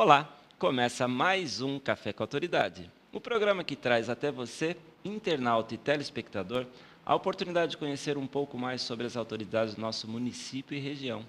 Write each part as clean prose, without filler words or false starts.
Olá, começa mais um Café com Autoridade, o programa que traz até você, internauta e telespectador, a oportunidade de conhecer um pouco mais sobre as autoridades do nosso município e região.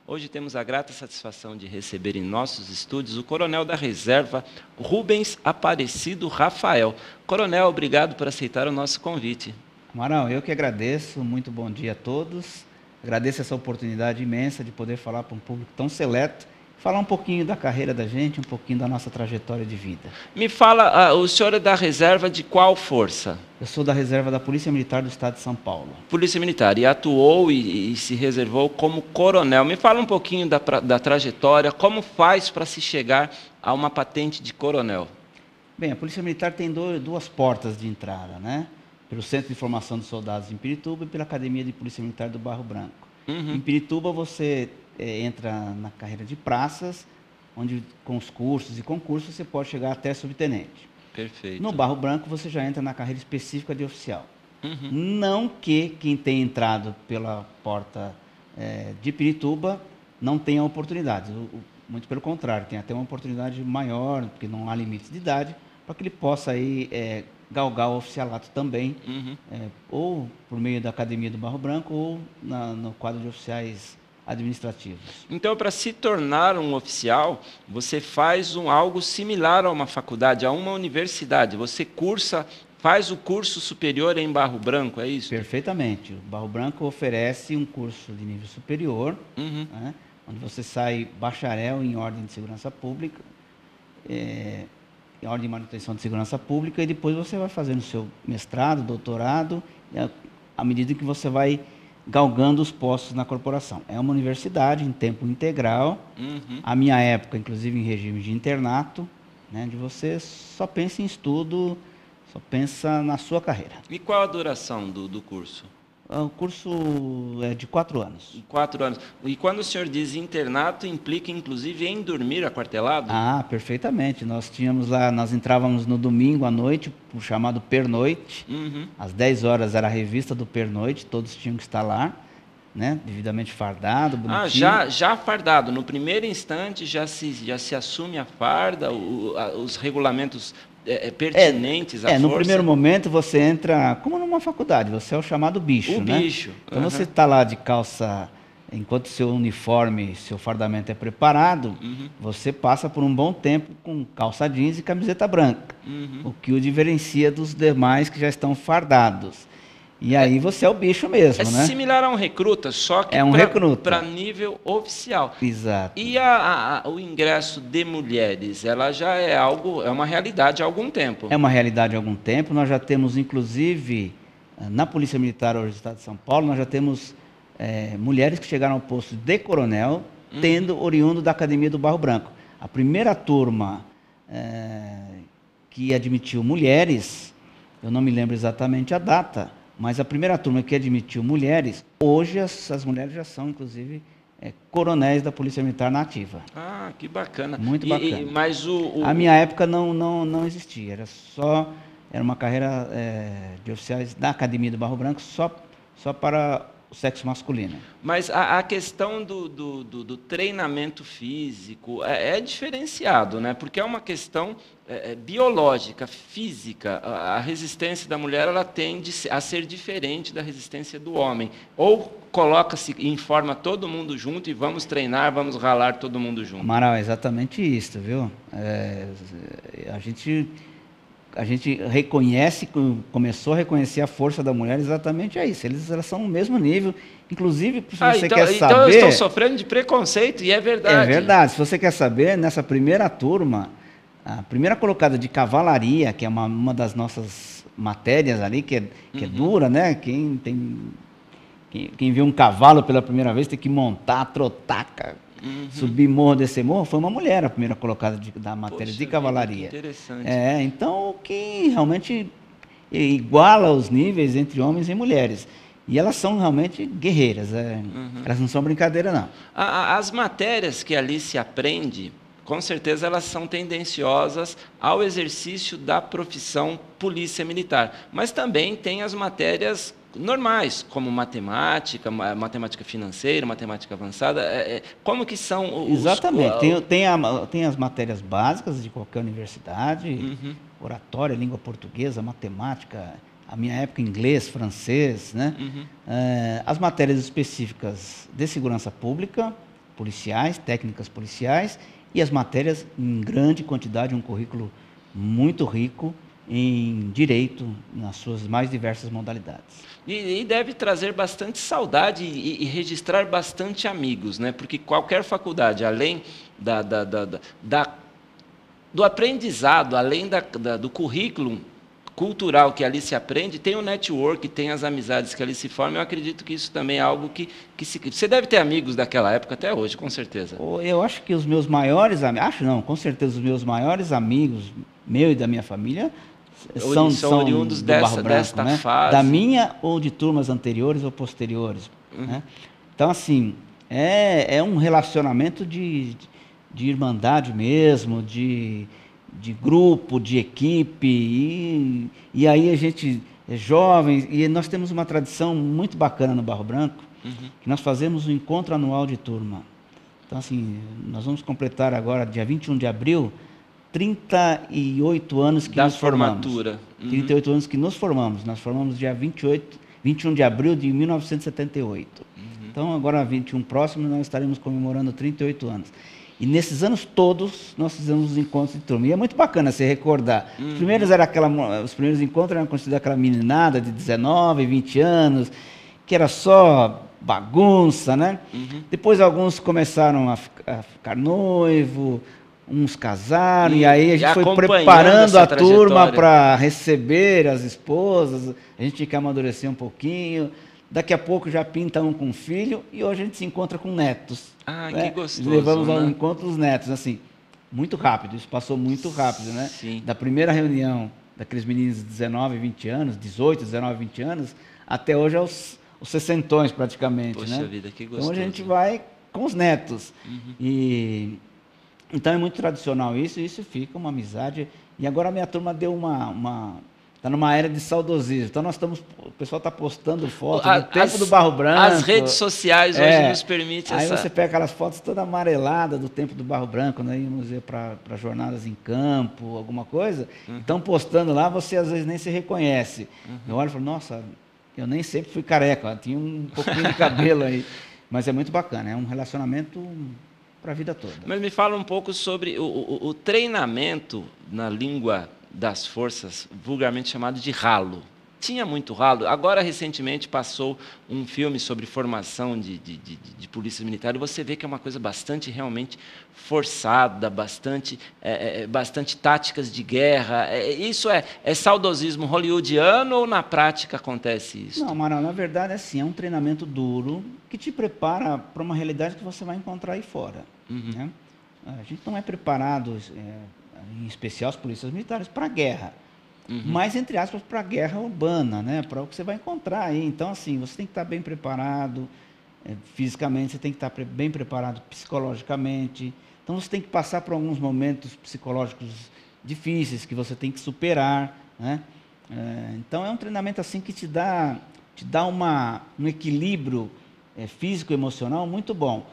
Hoje temos a grata satisfação de receber em nossos estúdios o Coronel da Reserva, Rubens Aparecido Rafael. Coronel, obrigado por aceitar o nosso convite. Amaral, eu que agradeço, muito bom dia a todos. Agradeço essa oportunidade imensa de poder falar para um público tão seleto, falar um pouquinho da carreira da gente, um pouquinho da nossa trajetória de vida. Me fala, o senhor é da reserva de qual força? Eu sou da reserva da Polícia Militar do Estado de São Paulo. Polícia Militar, e atuou e se reservou como coronel. Me fala um pouquinho da trajetória, como faz para se chegar a uma patente de coronel? Bem, a Polícia Militar tem duas portas de entrada, né? Pelo Centro de Formação de Soldados em Pirituba e pela Academia de Polícia Militar do Barro Branco. Em Pirituba você entra na carreira de praças, onde com os cursos e concursos você pode chegar até subtenente. Perfeito. No Barro Branco você já entra na carreira específica de oficial. Não que quem tem entrado pela porta de Pirituba não tenha oportunidades. Muito pelo contrário, tem até uma oportunidade maior, porque não há limites de idade, para que ele possa aí galgar o oficialato também, ou por meio da Academia do Barro Branco, ou no quadro de oficiais administrativos. Então, para se tornar um oficial, você faz algo similar a uma faculdade, a uma universidade. Você faz o curso superior em Barro Branco, é isso? Perfeitamente. O Barro Branco oferece um curso de nível superior, né, onde você sai bacharel em ordem de segurança pública, em ordem de manutenção de segurança pública, e depois você vai fazendo o seu mestrado, doutorado, à medida que você vai galgando os postos na corporação. É uma universidade em tempo integral, a minha época, inclusive em regime de internato, né, onde você só pensa em estudo, só pensa na sua carreira. E qual a duração do curso? O curso é de 4 anos. 4 anos. E quando o senhor diz internato, implica inclusive em dormir aquartelado? Ah, perfeitamente. Nós entrávamos no domingo à noite, o chamado pernoite. Às 10 horas era a revista do pernoite, todos tinham que estar lá, né? Devidamente fardado, bonitinho. Já fardado. No primeiro instante já se assume a farda, os regulamentos pertinentes à força? No primeiro momento você entra como numa faculdade, você é o chamado bicho, né? Bicho. Então você está lá de calça, enquanto seu uniforme, seu fardamento é preparado, você passa por um bom tempo com calça jeans e camiseta branca, o que o diferencia dos demais que já estão fardados. E aí você é o bicho mesmo, né? É similar a um recruta, só que para nível oficial. Exato. E o ingresso de mulheres, ela já é uma realidade há algum tempo. É uma realidade há algum tempo. Nós já temos, inclusive, na Polícia Militar hoje do Estado de São Paulo, nós já temos mulheres que chegaram ao posto de coronel, tendo oriundo da Academia do Barro Branco. A primeira turma que admitiu mulheres, eu não me lembro exatamente a data, mas a primeira turma que admitiu mulheres, hoje as mulheres já são, inclusive, coronéis da Polícia Militar na ativa. Ah, que bacana. Muito bacana. Mas a minha época não existia, era uma carreira de oficiais da Academia do Barro Branco só para o sexo masculino. Mas a questão do treinamento físico é diferenciado, né? Porque é uma questão biológica, física. A resistência da mulher ela tende a ser diferente da resistência do homem. Ou coloca-se e informa todo mundo junto e vamos treinar, vamos ralar todo mundo junto. Amaral, é exatamente isso, viu? A gente começou a reconhecer a força da mulher exatamente a isso. Elas são no mesmo nível. Inclusive, se você quer saber... Então eu estou sofrendo de preconceito, e é verdade. É verdade. Se você quer saber, nessa primeira turma, a primeira colocada de cavalaria, que é uma das nossas matérias ali, que é dura, né? Quem viu um cavalo pela primeira vez tem que montar, trotar, subir morro, descer morro, foi uma mulher a primeira colocada da matéria de cavalaria. Que interessante. Então, o que realmente iguala os níveis entre homens e mulheres. E elas são realmente guerreiras, elas não são brincadeira, não. As matérias que ali se aprende, com certeza elas são tendenciosas ao exercício da profissão polícia militar. Mas também tem as matérias normais, como matemática, matemática financeira, matemática avançada. Como que são os... Exatamente. Tem as matérias básicas de qualquer universidade, oratória, língua portuguesa, matemática, a minha época inglês, francês, né? As matérias específicas de segurança pública, policiais, técnicas policiais, e as matérias em grande quantidade, um currículo muito rico em direito, nas suas mais diversas modalidades. E deve trazer bastante saudade e registrar bastante amigos, né? Porque qualquer faculdade, além do aprendizado, além do currículo cultural que ali se aprende, tem o network, tem as amizades que ali se formam. Eu acredito que isso também é algo que você deve ter amigos daquela época até hoje, com certeza. Eu acho que os meus maiores amigos, com certeza os meus maiores amigos, meu e da minha família, são oriundos desta né? fase. Da minha ou de turmas anteriores ou posteriores. Né? Então, assim, é um relacionamento de irmandade mesmo, de grupo, de equipe, e aí a gente é jovem, e nós temos uma tradição muito bacana no Barro Branco, que nós fazemos um encontro anual de turma. Então, assim, nós vamos completar agora, dia 21 de abril, 38 anos que nos formamos. 38 anos que nos formamos. Nós formamos dia 21 de abril de 1978. Então, agora, 21 próximo, nós estaremos comemorando 38 anos. E nesses anos todos, nós fizemos os encontros de turma. E é muito bacana se recordar. Os primeiros encontros eram considerados aquela meninada de 19, 20 anos, que era só bagunça, né? Depois alguns começaram a ficar noivo, uns casaram, e aí a gente foi preparando a turma para receber as esposas, a gente tinha que amadurecer um pouquinho, daqui a pouco já pinta um com filho, e hoje a gente se encontra com netos. Né? Que gostoso. Levamos ao encontro os netos, assim, muito rápido, isso passou muito rápido, né? Sim. Da primeira reunião daqueles meninos de 19, 20 anos, 18, 19, 20 anos, até hoje aos 60 praticamente. Poxa né? vida, que gostoso. Então hoje a gente vai com os netos. Então é muito tradicional isso fica uma amizade. E agora a minha turma deu está numa era de saudosismo. Então o pessoal está postando fotos do tempo do Barro Branco. As redes sociais hoje nos permitem Aí você pega aquelas fotos toda amarelada do tempo do Barro Branco, né? Íamos ir para jornadas em campo, alguma coisa. Estão postando lá, você às vezes nem se reconhece. Eu olho e falo, nossa, eu nem sempre fui careca, tinha um pouquinho de cabelo aí. Mas é muito bacana, é um relacionamento para a vida toda. Mas me fala um pouco sobre o treinamento na língua das forças, vulgarmente chamado de ralo. Tinha muito ralo. Agora, recentemente, passou um filme sobre formação de polícia militar, e você vê que é uma coisa bastante, realmente, forçada, bastante táticas de guerra. Isso é saudosismo hollywoodiano ou, na prática, acontece isso? Não, Amaral, na verdade, é um treinamento duro que te prepara para uma realidade que você vai encontrar aí fora. Né? A gente não é preparado, em especial as polícias militares, para a guerra. Mas, entre aspas, para a guerra urbana, né? Para o que você vai encontrar aí. Então, assim, você tem que estar bem preparado fisicamente, você tem que estar bem preparado psicologicamente. Então, você tem que passar por alguns momentos psicológicos difíceis que você tem que superar, né? Então, é um treinamento assim que te dá um equilíbrio físico e emocional muito bom.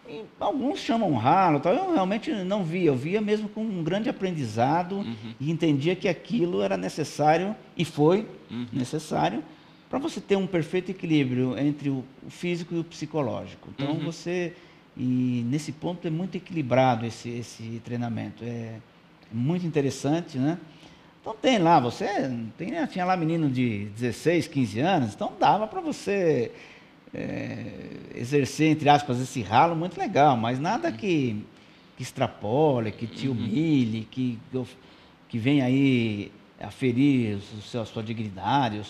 E alguns chamam ralo, eu realmente não via, eu via mesmo com um grande aprendizado e entendia que aquilo era necessário, e foi necessário, para você ter um perfeito equilíbrio entre o físico e o psicológico. Então, e nesse ponto é muito equilibrado esse treinamento, é muito interessante, né? Então tem lá, tinha lá menino de 16, 15 anos, então dava para você exercer, entre aspas, esse ralo muito legal, mas nada que extrapole, que te humilhe, que venha aí aferir a sua dignidade,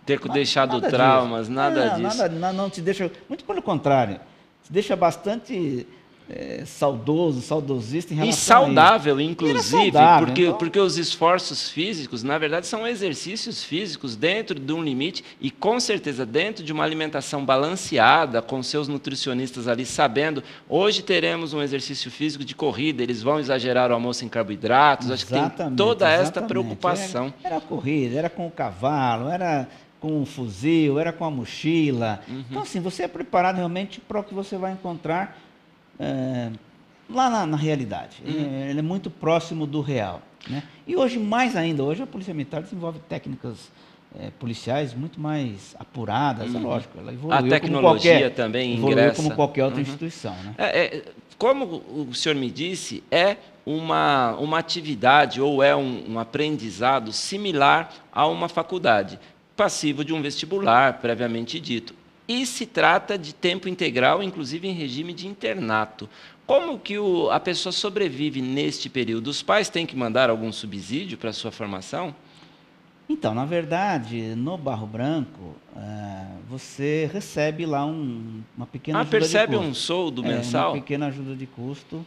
ter deixado traumas, nada disso. Não te deixa, muito pelo contrário, te deixa bastante saudosista em relação e saudável, inclusive, saudável, porque os esforços físicos, na verdade, são exercícios físicos dentro de um limite e, com certeza, dentro de uma alimentação balanceada, com seus nutricionistas ali sabendo. Hoje teremos um exercício físico de corrida, eles vão exagerar o almoço em carboidratos, acho que tem toda esta preocupação. Era corrida, era com o cavalo, era com o fuzil, era com a mochila. Então, assim, você é preparado realmente para o que você vai encontrar lá na realidade. Ele é muito próximo do real, né? E hoje, mais ainda, hoje a Polícia Militar desenvolve técnicas policiais muito mais apuradas, é lógico. Ela evoluiu, a tecnologia também ingressa. Como qualquer outra instituição, né? Como o senhor me disse, é uma atividade ou é um aprendizado similar a uma faculdade, passivo de um vestibular, previamente dito. E se trata de tempo integral, inclusive em regime de internato. Como que a pessoa sobrevive neste período? Os pais têm que mandar algum subsídio para a sua formação? Então, na verdade, no Barro Branco, você recebe lá uma pequena ajuda de custo. Percebe um soldo mensal? Uma pequena ajuda de custo.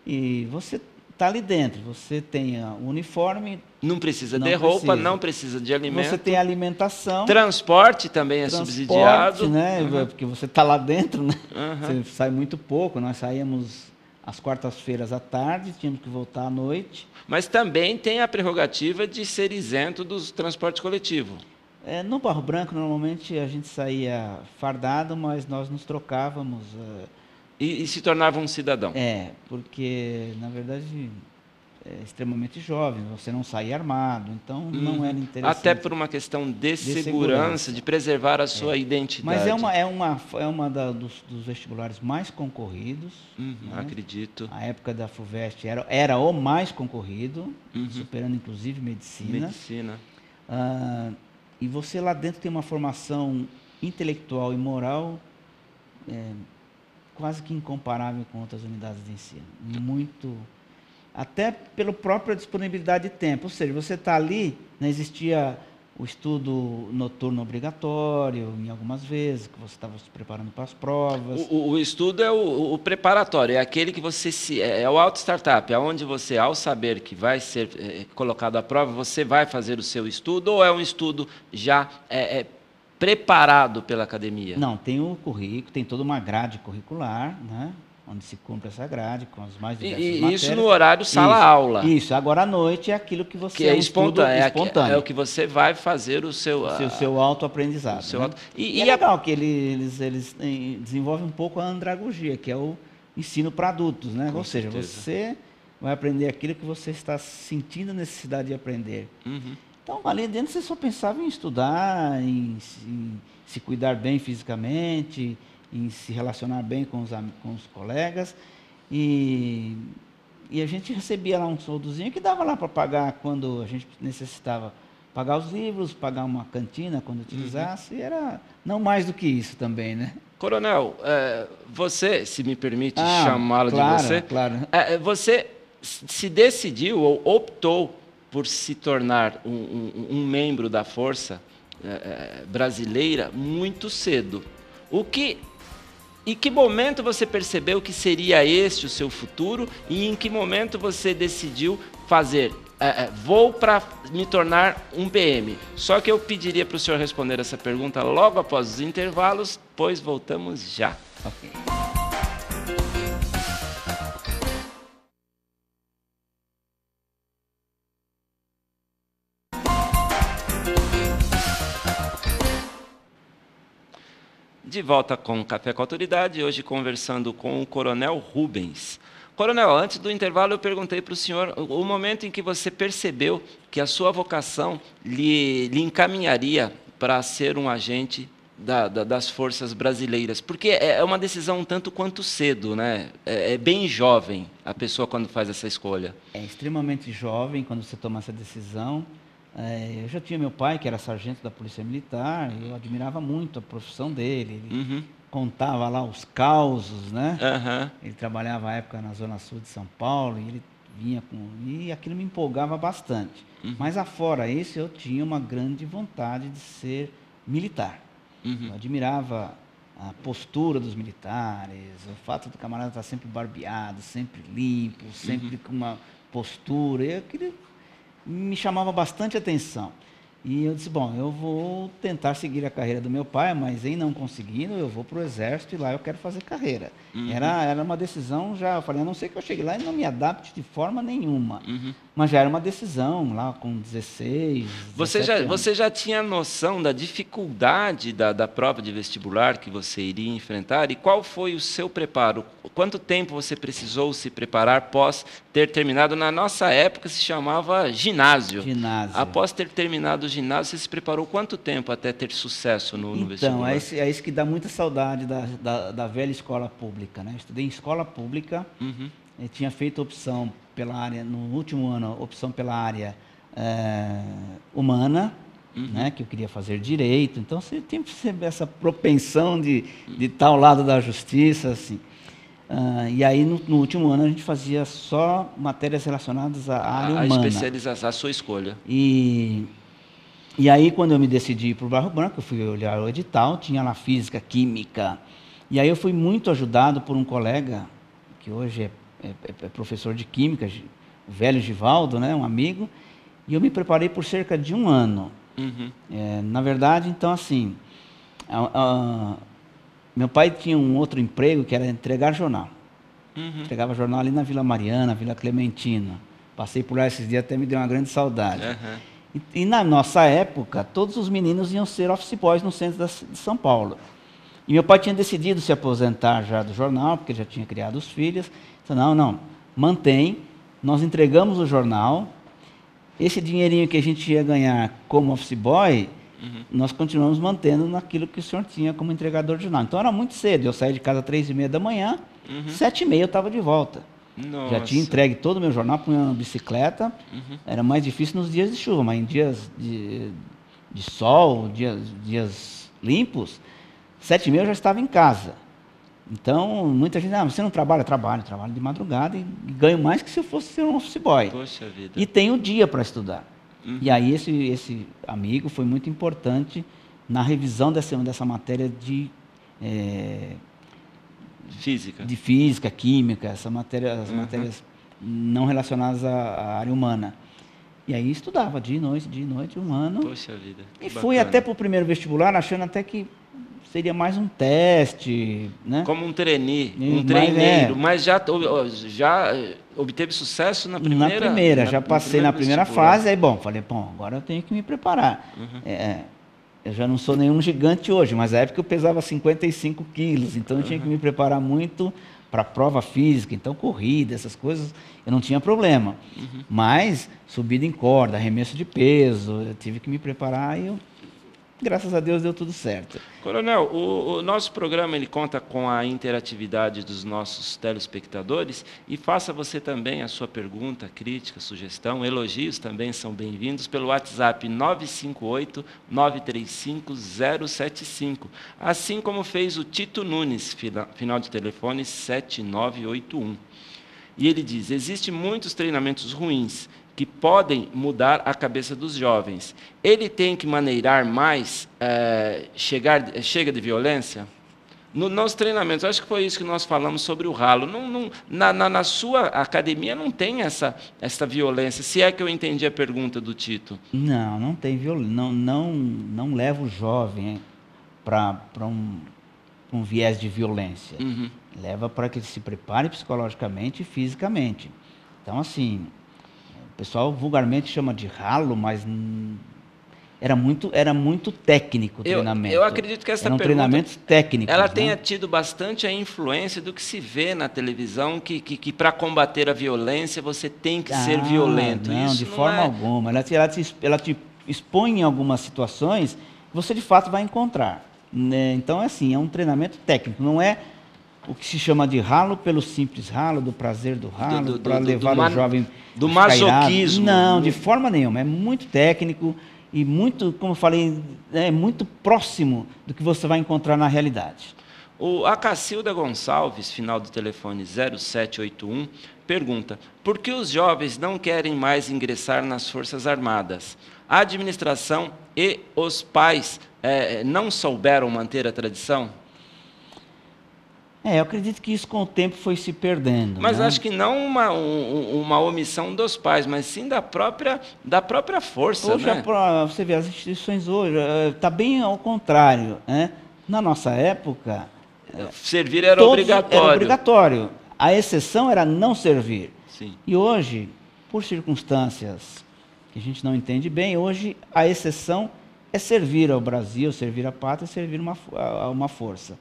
E você está ali dentro, você tem o uniforme. Não precisa de roupa, não precisa de alimento. Você tem alimentação. Transporte também é subsidiado. Né? Porque você está lá dentro, né? Você sai muito pouco. Nós saímos às quartas-feiras à tarde, tínhamos que voltar à noite. Mas também tem a prerrogativa de ser isento do transporte coletivo. No Barro Branco, normalmente, a gente saía fardado, mas nós nos trocávamos. E se tornava um cidadão? Porque, na verdade, é extremamente jovem, você não saía armado, então não era interessante. Até por uma questão de segurança, de preservar a sua identidade. Mas é uma dos vestibulares mais concorridos. Né? Acredito. A época da FUVEST era o mais concorrido, superando inclusive medicina. E você lá dentro tem uma formação intelectual e moral quase que incomparável com outras unidades de ensino. Muito, até pela própria disponibilidade de tempo. Ou seja, você está ali, não existia o estudo noturno obrigatório, em algumas vezes, que você estava se preparando para as provas. O estudo é o preparatório, é aquele que você é o auto-startup, é onde você, ao saber que vai ser colocado à prova, você vai fazer o seu estudo, ou é um estudo já preparado pela academia? Não, tem o currículo, tem toda uma grade curricular, né? Onde se cumpre essa grade com as mais diversas matérias. Isso no horário sala-aula. Isso, agora à noite é aquilo que você... Que é espontâneo. É o que você vai fazer o seu autoaprendizado. Né? E é legal que eles desenvolvem um pouco a andragogia, que é o ensino para adultos, né? Ou seja, você vai aprender aquilo que você está sentindo necessidade de aprender. Então, ali dentro você só pensava em estudar, em se cuidar bem fisicamente, em se relacionar bem com os colegas. E a gente recebia lá um soldozinho que dava lá para pagar quando a gente necessitava. Pagar os livros, pagar uma cantina quando utilizasse, era não mais do que isso também, né? Coronel, você, se me permite chamá-lo de você, claro. Você se decidiu ou optou por se tornar um membro da Força Brasileira muito cedo. Em que momento você percebeu que seria este o seu futuro e em que momento você decidiu fazer? Vou para me tornar um PM. Só que eu pediria para o senhor responder essa pergunta logo após os intervalos, pois voltamos já. Ok. De volta com o Café com a Autoridade, hoje conversando com o Coronel Rubens. Coronel, antes do intervalo eu perguntei para o senhor o momento em que você percebeu que a sua vocação lhe encaminharia para ser um agente das forças brasileiras, porque é uma decisão um tanto quanto cedo, né? É bem jovem a pessoa quando faz essa escolha. É extremamente jovem quando você toma essa decisão. Eu já tinha meu pai, que era sargento da Polícia Militar, e eu admirava muito a profissão dele. Ele contava lá os causos, né? Ele trabalhava à época na Zona Sul de São Paulo, e ele vinha e aquilo me empolgava bastante. Mas, afora isso, eu tinha uma grande vontade de ser militar. Eu admirava a postura dos militares, o fato do camarada estar sempre barbeado, sempre limpo, sempre com uma postura. Aquilo me chamava bastante atenção. E eu disse, bom, eu vou tentar seguir a carreira do meu pai, mas em não conseguindo, eu vou para o exército e lá eu quero fazer carreira. Era uma decisão já, eu falei, a não ser que eu chegue lá e não me adapte de forma nenhuma. Mas já era uma decisão, lá com 16, 17 anos. Você já tinha noção da dificuldade da prova de vestibular que você iria enfrentar? E qual foi o seu preparo? Quanto tempo você precisou se preparar após ter terminado? Na nossa época se chamava ginásio. Após ter terminado o ginásio, você se preparou quanto tempo até ter sucesso no vestibular? Então, é isso que dá muita saudade da velha escola pública, né? Eu estudei em escola pública, eu tinha feito opção pela área, no último ano, opção pela área humana, né? Que eu queria fazer direito. Então, você tem essa propensão de estar ao lado da justiça, assim. E aí, no último ano, a gente fazia só matérias relacionadas à área humana. A especialização, a sua escolha. E aí, quando eu me decidi para o Barro Branco, eu fui olhar o edital, tinha lá física, química. E aí eu fui muito ajudado por um colega, que hoje é professor de química, o velho Givaldo, né, um amigo, e eu me preparei por cerca de um ano. Na verdade, então, assim, meu pai tinha um outro emprego que era entregar jornal. Entregava jornal ali na Vila Mariana, Vila Clementina. Passei por lá esses dias, até me deu uma grande saudade. E na nossa época, todos os meninos iam ser office boys no centro de São Paulo. E meu pai tinha decidido se aposentar já do jornal, porque já tinha criado os filhos. Então, não, mantém, nós entregamos o jornal, esse dinheirinho que a gente ia ganhar como office boy, nós continuamos mantendo naquilo que o senhor tinha como entregador de jornal. Então era muito cedo, eu saí de casa às 3h30 da manhã, 7h30 eu estava de volta. Nossa. Já tinha entregue todo o meu jornal, punha uma bicicleta. Era mais difícil nos dias de chuva, mas em dias de sol, dias limpos, 7h30 eu já estava em casa. Então, muita gente, você não trabalha? Trabalho de madrugada e ganho mais que se eu fosse ser um office boy. Poxa vida. E tenho dia para estudar. E aí esse amigo foi muito importante na revisão dessa matéria de física, química, as matérias não relacionadas à área humana. E aí estudava dia e noite, um ano. Poxa vida. E fui até para o primeiro vestibular, achando até que seria mais um teste, né? Como um treineiro, mas já obteve sucesso na primeira? Na primeira, já passei na primeira fase, aí agora eu tenho que me preparar. Eu já não sou nenhum gigante hoje, mas na época eu pesava 55 quilos, então eu tinha que me preparar muito para a prova física, então corrida, essas coisas, eu não tinha problema. Mas subida em corda, arremesso de peso, eu tive que me preparar e graças a Deus deu tudo certo. Coronel, o nosso programa ele conta com a interatividade dos nossos telespectadores e faça você também a sua pergunta, crítica, sugestão, elogios também são bem-vindos pelo WhatsApp 958-935-075, assim como fez o Tito Nunes, final de telefone 7981. E ele diz, existem muitos treinamentos ruins que podem mudar a cabeça dos jovens. Ele tem que maneirar mais, chega de violência? Nos treinamentos, acho que foi isso que nós falamos sobre o ralo. Na sua academia não tem essa violência, se é que eu entendi a pergunta do Tito. Não tem violência, não leva o jovem para um viés de violência. Leva para que ele se prepare psicologicamente e fisicamente. Então, assim, o pessoal vulgarmente chama de ralo, mas era muito técnico o treinamento. Eu acredito que essa pergunta, treinamentos técnicos, ela tenha tido bastante a influência do que se vê na televisão, que para combater a violência você tem que ser violento. Não, isso de forma alguma. Ela te expõe em algumas situações que você de fato vai encontrar. Né? Então, é um treinamento técnico, não é o que se chama de ralo pelo simples ralo, do prazer do ralo, para levar o jovem do masoquismo. Não, de forma nenhuma. É muito técnico e muito, como eu falei, muito próximo do que você vai encontrar na realidade. A Cacilda Gonçalves, final do telefone 0781, pergunta, por que os jovens não querem mais ingressar nas Forças Armadas? A administração e os pais não souberam manter a tradição? Eu acredito que isso com o tempo foi se perdendo. Mas né? acho que não uma omissão dos pais, mas sim da própria força, Hoje, né? você vê, as instituições hoje, está bem ao contrário. Né? Na nossa época, Servir era todos obrigatório. era obrigatório. A exceção era não servir. Sim. E hoje, por circunstâncias que a gente não entende bem, hoje a exceção é servir ao Brasil, servir à pátria, servir a uma força.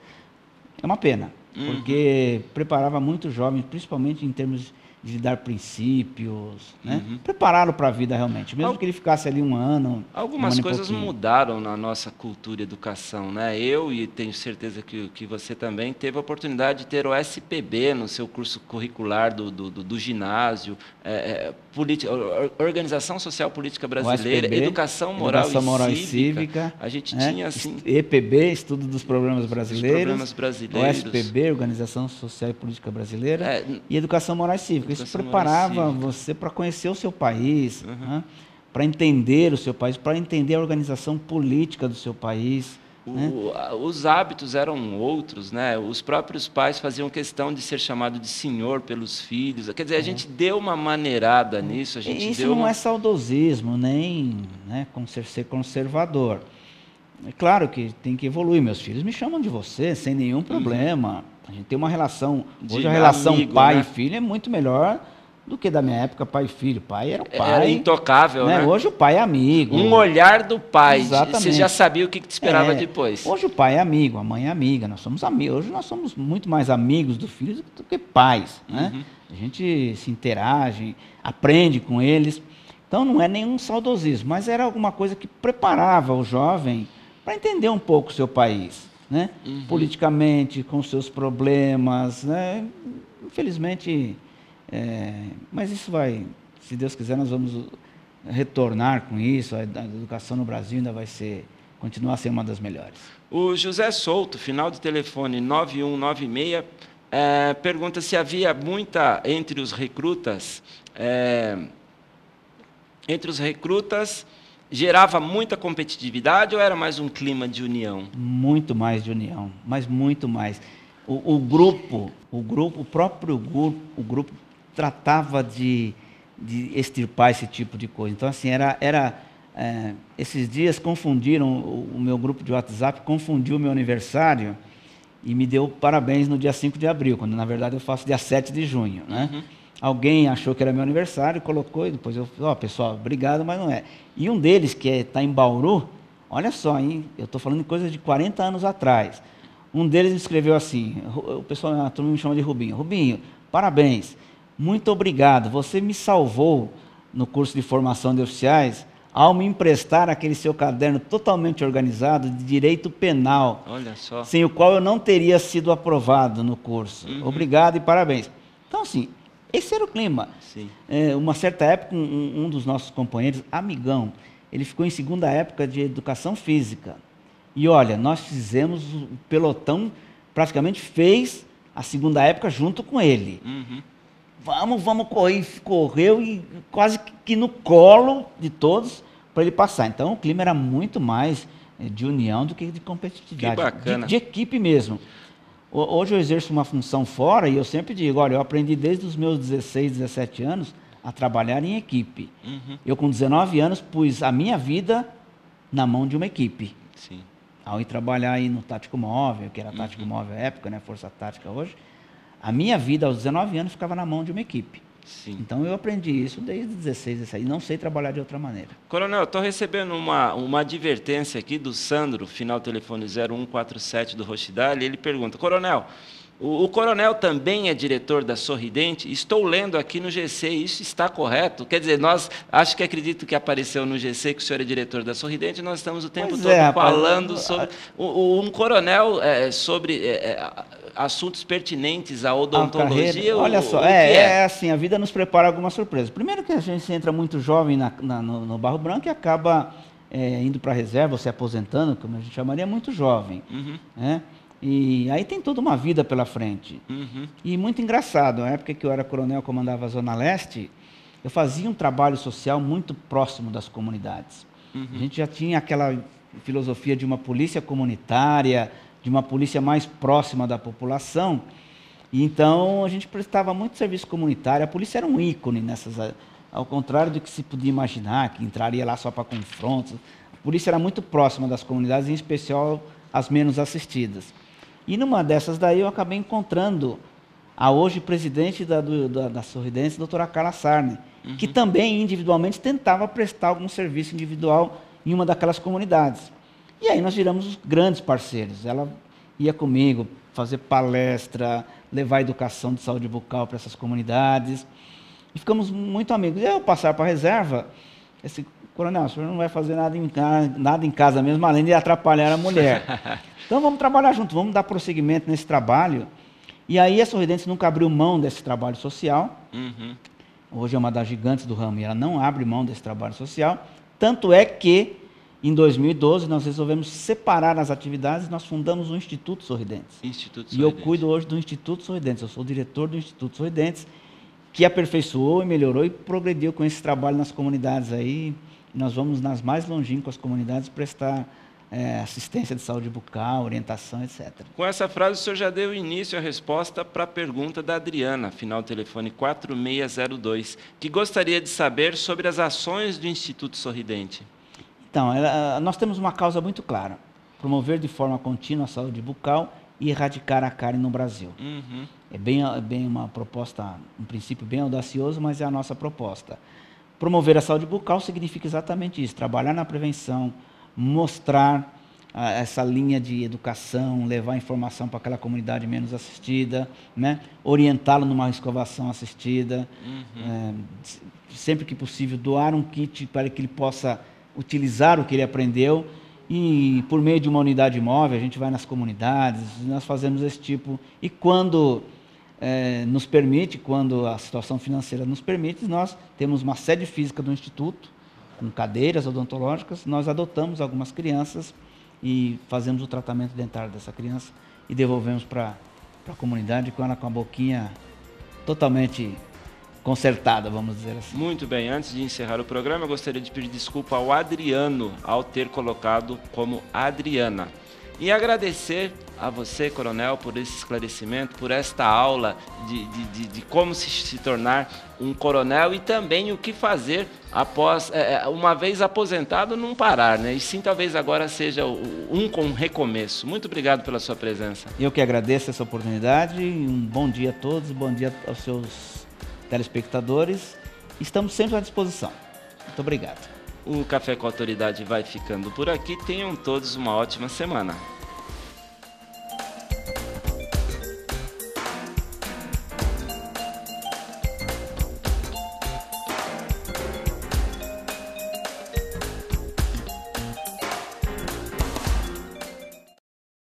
É uma pena, porque preparava muito jovens, principalmente em termos de dar princípios, né? Prepará-lo para a vida realmente, mesmo que ele ficasse ali um ano. Algumas coisas mudaram na nossa cultura e educação, né? Eu, e tenho certeza que você também, teve a oportunidade de ter o SPB no seu curso curricular do ginásio, Organização Social Política Brasileira, SPB, Educação Moral e Cívica. A gente tinha, assim... EPB, Estudo dos Problemas Brasileiros. O SPB, Organização Social e Política Brasileira, e Educação Moral e Cívica. Isso preparava você para conhecer o seu país, né? Para entender o seu país, para entender a organização política do seu país. Os hábitos eram outros, né? Os próprios pais faziam questão de ser chamado de senhor pelos filhos. Quer dizer, a gente deu uma maneirada nisso. Isso não é saudosismo, nem ser conservador. É claro que tem que evoluir. Meus filhos me chamam de você sem nenhum problema. A gente tem uma relação. Hoje a relação amigo, pai e filho é muito melhor do que da minha época pai e filho. Pai era o pai. Era intocável, né? Hoje o pai é amigo. Um olhar do pai. Exatamente. Você já sabia o que te esperava depois. Hoje o pai é amigo, a mãe é amiga. Nós somos amigos. Hoje nós somos muito mais amigos do filho do que pais, né? A gente se interage, aprende com eles. Então não é nenhum saudosismo, mas era alguma coisa que preparava o jovem para entender um pouco o seu país, né? Politicamente, com seus problemas, né? Infelizmente, mas isso vai, se Deus quiser, nós vamos retornar com isso. A educação no Brasil ainda vai continuar a ser uma das melhores. O José Souto, final de telefone 9196, pergunta se havia muita entre os recrutas, gerava muita competitividade ou era mais um clima de união? Muito mais de união, mas muito mais. O próprio grupo tratava de extirpar esse tipo de coisa. Então, assim, esses dias confundiram, o meu grupo de WhatsApp confundiu o meu aniversário e me deu parabéns no dia 5 de abril, quando, na verdade, eu faço dia 7 de junho, né? Alguém achou que era meu aniversário, colocou, e depois eu falei, pessoal, obrigado, mas não é. E um deles, que está em Bauru, olha só, hein? Eu estou falando de coisas de 40 anos atrás. Um deles me escreveu assim, o pessoal, a turma me chama de Rubinho. Rubinho, parabéns, muito obrigado, você me salvou no curso de formação de oficiais ao me emprestar aquele seu caderno totalmente organizado de direito penal, olha só, sem o qual eu não teria sido aprovado no curso. Obrigado e parabéns. Então, assim, esse era o clima. Sim. Uma certa época, um dos nossos companheiros, amigão, ele ficou em segunda época de educação física. E olha, nós fizemos, o pelotão praticamente fez a segunda época junto com ele. Vamos correr. Correu e quase que no colo de todos para ele passar. Então o clima era muito mais de união do que de competitividade. Que bacana. De equipe mesmo. Hoje eu exerço uma função fora e eu sempre digo, olha, eu aprendi desde os meus 16, 17 anos a trabalhar em equipe. Eu com 19 anos pus a minha vida na mão de uma equipe. Sim. Ao ir trabalhar aí no Tático Móvel, que era Tático Móvel à época, né, Força Tática hoje, a minha vida aos 19 anos ficava na mão de uma equipe. Sim. Então eu aprendi isso desde 16, 17, e não sei trabalhar de outra maneira. Coronel, estou recebendo uma advertência aqui do Sandro, final telefone 0147 do Rochidale, ele pergunta, Coronel, o Coronel também é diretor da Sorridente? Estou lendo aqui no GC, isso está correto? Quer dizer, acho que acredito que apareceu no GC que o senhor é diretor da Sorridente, nós estamos o tempo todo falando sobre... Um coronel sobre assuntos pertinentes à odontologia? Olha só, assim, a vida nos prepara algumas surpresas. Primeiro que a gente entra muito jovem no Barro Branco e acaba indo para a reserva, se aposentando, como a gente chamaria, muito jovem. Né? E aí tem toda uma vida pela frente. E muito engraçado, na época que eu era coronel, comandava a Zona Leste, eu fazia um trabalho social muito próximo das comunidades. A gente já tinha aquela filosofia de uma polícia comunitária, de uma polícia mais próxima da população. E então a gente prestava muito serviço comunitário. A polícia era um ícone nessas, ao contrário do que se podia imaginar, que entraria lá só para confrontos. A polícia era muito próxima das comunidades, em especial as menos assistidas. E numa dessas daí eu acabei encontrando a hoje presidente da Sorridentes, doutora Carla Sarne, que também individualmente tentava prestar algum serviço individual em uma daquelas comunidades. E aí nós viramos grandes parceiros. Ela ia comigo fazer palestra, levar educação de saúde bucal para essas comunidades. E ficamos muito amigos. E eu passar para a reserva, esse coronel, o senhor não vai fazer nada em casa mesmo, além de atrapalhar a mulher. Então vamos trabalhar junto, vamos dar prosseguimento nesse trabalho. E aí a Sorridentes nunca abriu mão desse trabalho social. Hoje é uma das gigantes do ramo e ela não abre mão desse trabalho social. Tanto é que, em 2012, nós resolvemos separar as atividades e nós fundamos o Instituto Sorridentes. E eu cuido hoje do Instituto Sorridentes. Eu sou o diretor do Instituto Sorridentes, que aperfeiçoou e melhorou e progrediu com esse trabalho nas comunidades aí. Nós vamos nas mais longínquas comunidades prestar assistência de saúde bucal, orientação, etc. Com essa frase, o senhor já deu início à resposta para a pergunta da Adriana, final do telefone 4602, que gostaria de saber sobre as ações do Instituto Sorridente. Então, nós temos uma causa muito clara: promover de forma contínua a saúde bucal e erradicar a cárie no Brasil. É bem uma proposta, um princípio bem audacioso, mas é a nossa proposta. Promover a saúde bucal significa exatamente isso: trabalhar na prevenção, mostrar essa linha de educação, levar informação para aquela comunidade menos assistida, né? Orientá-lo numa escovação assistida, sempre que possível doar um kit para que ele possa utilizar o que ele aprendeu. E por meio de uma unidade móvel, a gente vai nas comunidades, nós fazemos esse tipo. E quando nos permite, quando a situação financeira nos permite, nós temos uma sede física do Instituto, com cadeiras odontológicas, nós adotamos algumas crianças e fazemos o tratamento dentário dessa criança e devolvemos para a comunidade com ela com a boquinha totalmente consertada, vamos dizer assim. Muito bem, antes de encerrar o programa, eu gostaria de pedir desculpa ao Adriano, ao ter colocado como Adriana. E agradecer a você, coronel, por esse esclarecimento, por esta aula de como se tornar um coronel e também o que fazer após, uma vez aposentado, não parar, né? E sim, talvez agora seja com recomeço. Muito obrigado pela sua presença. Eu que agradeço essa oportunidade, um bom dia a todos, bom dia aos seus telespectadores. Estamos sempre à disposição. Muito obrigado. O Café com a Autoridade vai ficando por aqui. Tenham todos uma ótima semana.